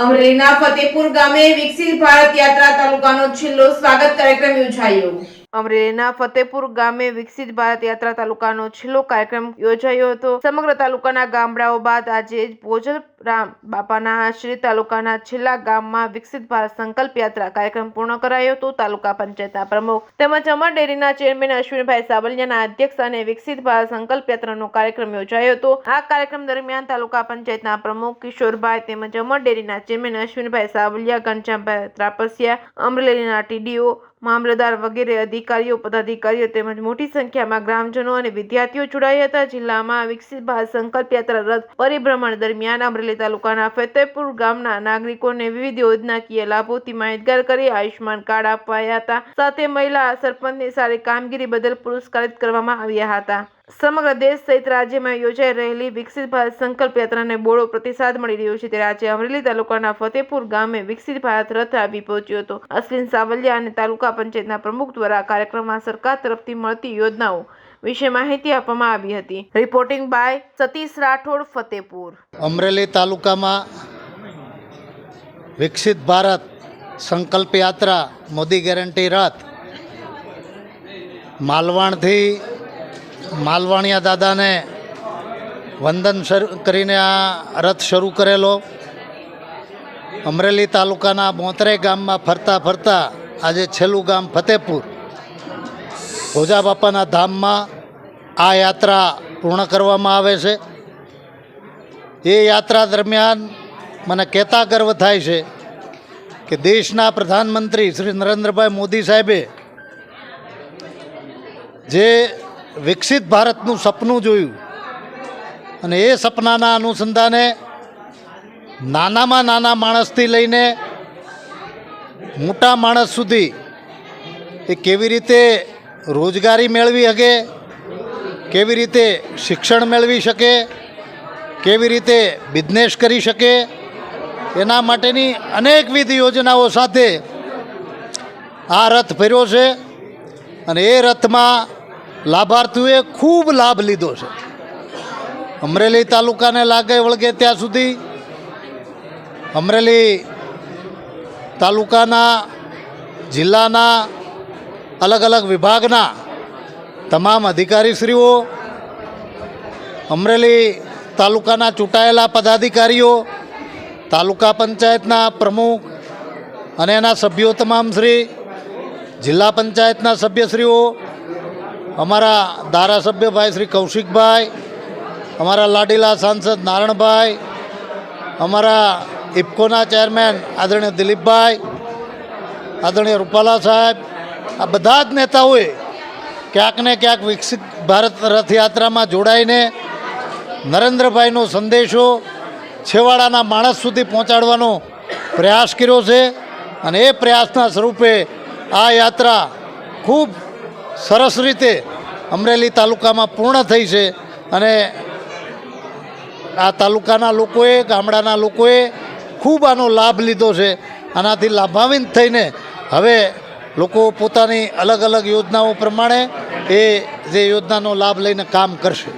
અમરેલીના ફતેપુર ગામે વિકસિત ભારત યાત્રા તાલુકાનો છેલ્લો સ્વાગત કાર્યક્રમ યોજાયો। અમરેલીના ફતેપુર ગામે વિકસિત ભારત યાત્રા તાલુકાનો છેલ્લો કાર્યક્રમ યોજાયો હતો। સમગ્ર તાલુકાના ગામડાઓ બાદ આજે ભોજરામ બાપાના આશ્રિત તાલુકાના છેલ્લા ગામમાં વિકસિત ભારત સંકલ્પ યાત્રા કાર્યક્રમ પૂર્ણ કરાયો હતો। તાલુકા પંચાયતના પ્રમુખ તેમજ અમર ડેરીના ચેરમેન અશ્વિનભાઈ સાબલિયાના અધ્યક્ષ અને વિકસિત ભારત સંકલ્પ યાત્રાનો કાર્યક્રમ યોજાયો હતો। આ કાર્યક્રમ દરમિયાન તાલુકા પંચાયતના પ્રમુખ કિશોરભાઈ તેમજ અમર ડેરીના ચેરમેન અશ્વિનભાઈ સાબલિયા, ઘનશ્યામભાઈ ત્રાપસિયા, અમરેલીના ટીડીઓ, મામલતદાર વગેરે અધિકારીઓ, પદાધિકારીઓ તેમજ મોટી સંખ્યામાં ગ્રામજનો અને વિદ્યાર્થીઓ જોડાયા હતા। જિલ્લામાં વિકસિત ભારત સંકલ્પ યાત્રા રથ પરિભ્રમણ દરમિયાન અમરેલી તાલુકાના ફતેપુર ગામના નાગરિકોને વિવિધ યોજનાકીય લાભોથી માહિતગાર કરી આયુષ્માન કાર્ડ અપાયા હતા। સાથે મહિલા સરપંચની સારી કામગીરી બદલ પુરસ્કારિત કરવામાં આવ્યા હતા। સમગ્ર દેશ સહિત રાજ્યમાં યોજાઈ રહેલી વિકસિત ભારત સંકલ્પ યાત્રાને બોળો પ્રતિસાદ મળી રહ્યો છે। ત્યારે આજે અમરેલી તાલુકાના ફતેપુર ગામે વિકસિત ભારત રથ આવી પહોંચ્યો હતો। અશ્વિન સાબલિયા અને તાલુકા પંચાયતના પ્રમુખ દ્વારા કાર્યક્રમમાં સરકાર તરફથી મળતી યોજનાઓ વિશે માહિતી આપવામાં આવી હતી। Reporting by Satish Rathod, Fatehpur. અમરેલી તાલુકામાં વિકસિત ભારત સંકલ્પ યાત્રા મોદી ગેરંટી રથ માલવાણથી માલવાણિયા દાદાને વંદન કરીને આ રથ શરૂ કરેલો। અમરેલી તાલુકાના 72 ગામમાં ફરતા ફરતા આજે છેલ્લું ગામ ફતેપુર ભોજા બાપાના ધામમાં આ યાત્રા પૂર્ણ કરવામાં આવે છે। એ યાત્રા દરમિયાન મને કહેતા ગર્વ થાય છે કે દેશના પ્રધાનમંત્રી શ્રી નરેન્દ્રભાઈ મોદી સાહેબે જે વિકસિત ભારતનું સપનું જોયું અને એ સપનાના અનુસંધાને નાનામાં નાના માણસથી લઈને મોટા માણસ સુધી એ કેવી રીતે રોજગારી મેળવી શકે, કેવી રીતે શિક્ષણ મેળવી શકે, કેવી રીતે બિઝનેસ કરી શકે, એના માટેની અનેકવિધ યોજનાઓ સાથે આ રથ ફર્યો છે અને એ રથમાં લાભાર્થીઓએ ખૂબ લાભ લીધો છે। અમરેલી તાલુકાને લાગે વળગે ત્યાં સુધી અમરેલી તાલુકાના જિલ્લાના અલગ અલગ વિભાગના તમામ અધિકારીશ્રીઓ, અમરેલી તાલુકાના ચૂંટાયેલા પદાધિકારીઓ, તાલુકા પંચાયતના પ્રમુખ અને એના સભ્યો તમામ શ્રી, જિલ્લા પંચાયતના સભ્યશ્રીઓ, અમારા ધારાસભ્યભાઈ શ્રી કૌશિકભાઈ, અમારા લાડીલા સાંસદ નારણભાઈ, અમારા ઇફકોના ચેરમેન આદરણીય દિલીપભાઈ, આદરણીય રૂપાલા સાહેબ, આ બધા જ નેતાઓએ ક્યાંક ને ક્યાંક વિકસિત ભારત રથયાત્રામાં જોડાઈને નરેન્દ્રભાઈનો સંદેશો છેવાડાના માણસ સુધી પહોંચાડવાનો પ્રયાસ કર્યો છે અને એ પ્રયાસના સ્વરૂપે આ યાત્રા ખૂબ સરસ રીતે અમરેલી તાલુકામાં પૂર્ણ થઈ છે અને આ તાલુકાના લોકોએ, ગામડાના લોકોએ ખૂબ આનો લાભ લીધો છે। આનાથી લાભાન્વિત થઈને હવે લોકો પોતાની અલગ અલગ યોજનાઓ પ્રમાણે એ જે યોજનાનો લાભ લઈને કામ કરશે।